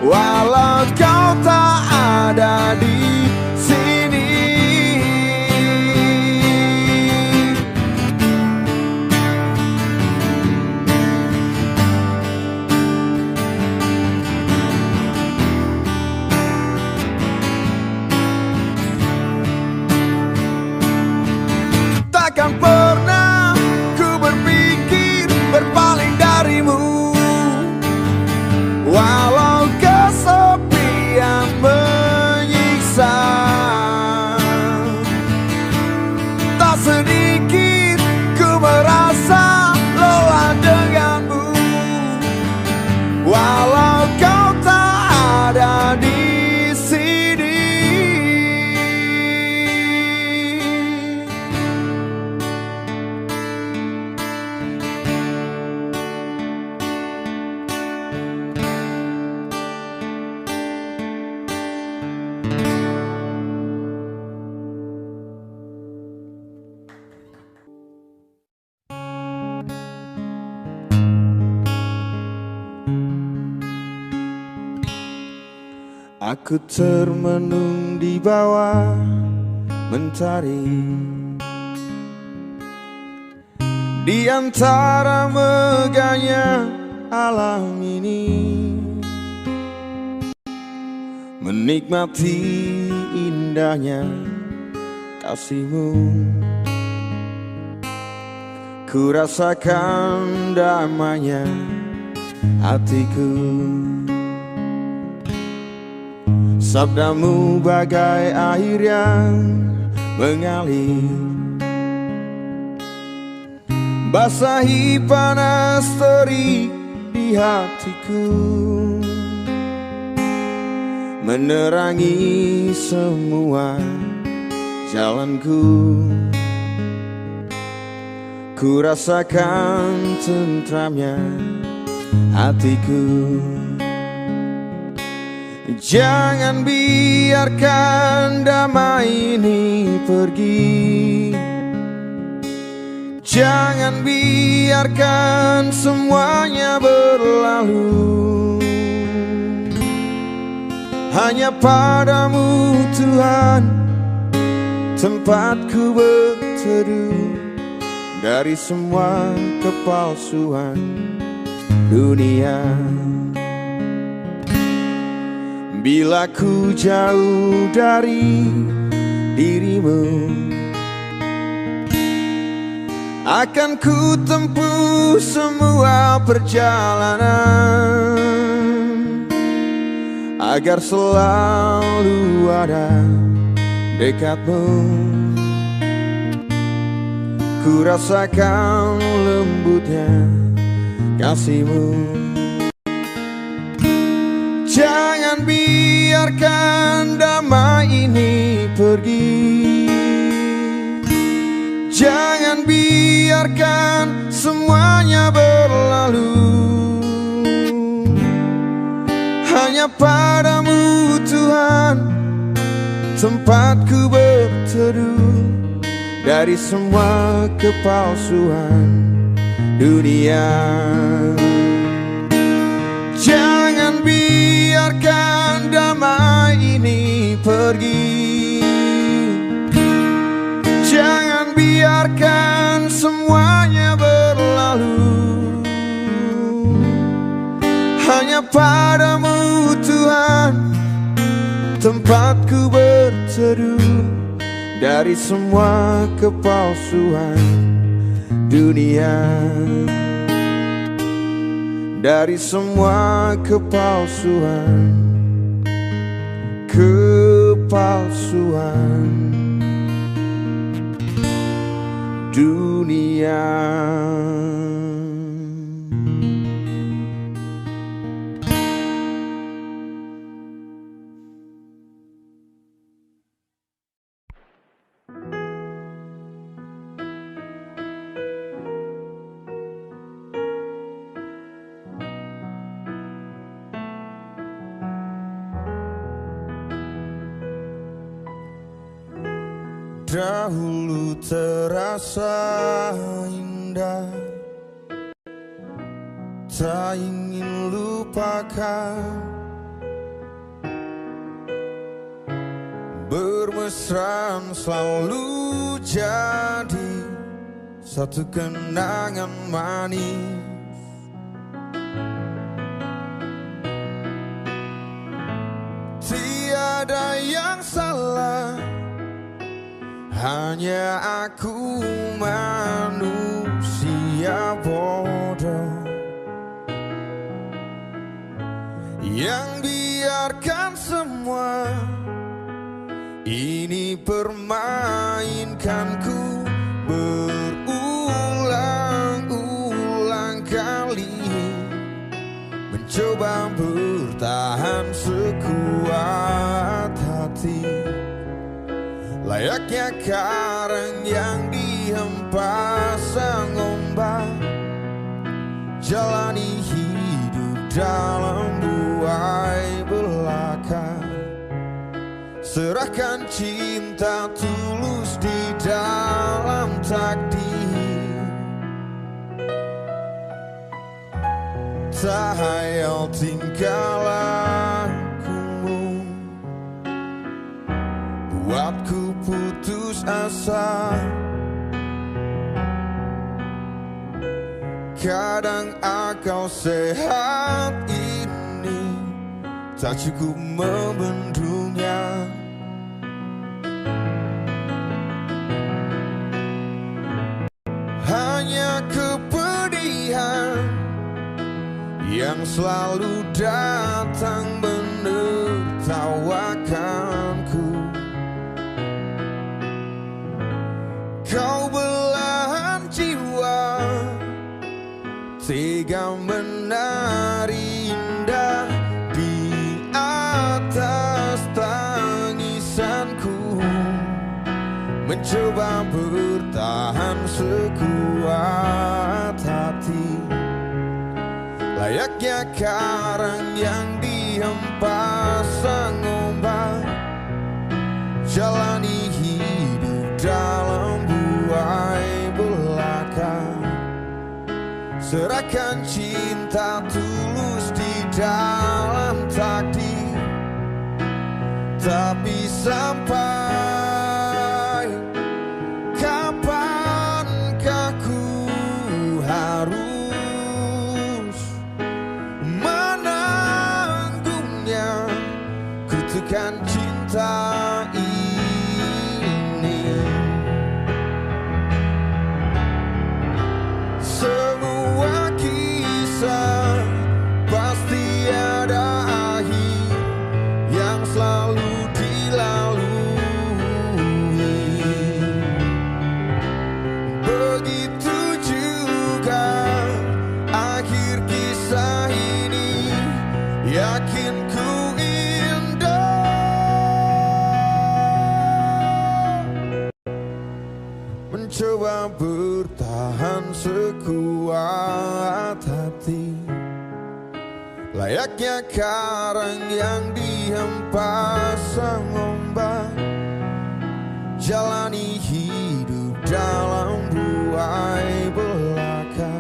walau kau tak ada di sini. Takkan pernah ku berpikir berpaling darimu, walau kesepian menyiksa. Tak sedikit ku merasa lelah denganmu, walau kau tak ada di sini. Aku termenung di bawah mentari, di antara megahnya alam ini, menikmati indahnya kasihmu. ku rasakan damainya hatiku. Sabdamu bagai air yang mengalir, basahi panas terik di hatiku, menerangi semua jalanku. Ku rasakan tentramnya hatiku. Jangan biarkan damai ini pergi, jangan biarkan semuanya berlalu. Hanya padamu Tuhan tempatku berteduh, dari semua kepalsuan dunia. Bila ku jauh dari dirimu, akan ku tempuh semua perjalanan, agar selalu ada dekatmu. Ku rasakan lembutnya kasihmu. Jangan biarkan damai ini pergi, jangan biarkan semuanya berlalu. Hanya padamu Tuhan tempatku berteduh, dari semua kepalsuan dunia. Jangan biarkan damai ini pergi, jangan biarkan semuanya berlalu. Hanya padamu Tuhan tempatku berteduh, dari semua kepalsuan dunia, dari semua kepalsuan dunia. Dahulu terasa indah, tak ingin lupakan. Bermesraan selalu jadi satu kenangan manis. Tiada yang salah, hanya aku manusia bodoh yang biarkan semua ini permainkanku berulang-ulang kali, mencoba bertahan sekuat hati, layaknya karang yang dihempasang ombak, jalani hidup dalam buai belaka, serahkan cinta tulus di dalam takdir. Tak hayal tingkah lakumu buatku putus asa. Kadang akal sehat ini tak cukup membendungnya. Hanya yang selalu datang menertawakanku. Kau belahan jiwa, tega menari indah di atas tangisanku, mencoba bertahan sekuat hati, layaknya karang yang dihempas sang ombak, jalani hidup dalam buai belaka, serahkan cinta tulus di dalam takdir. Tapi sampai kapankah ku harus menanggungnya kutukan cinta ini? Semua kisah pasti ada akhir yang selalu dilalui. Begitu juga akhir kisah ini, yakin ku indah, mencoba bertahan sekuat hati, layaknya karang yang dihempas sang ombak, jalani hidup dalam buai belaka,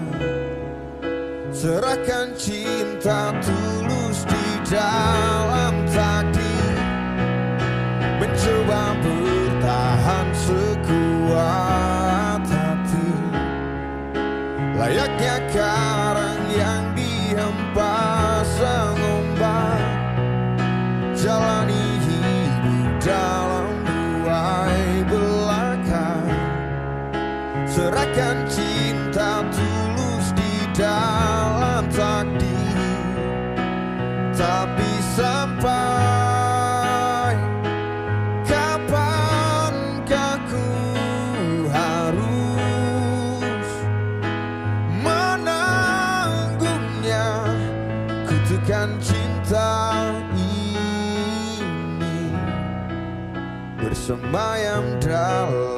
serahkan cinta tulus di dalam takdir, mencoba bertahan sekuat hati, layaknya karang yang dihempas sang ombak, jalani hidup dalam buai belaka, serahkan cinta tulus di dalam takdir. Tapi sampai kapankah ku harus menanggungnya kutukan cinta ini, bersemayam dalam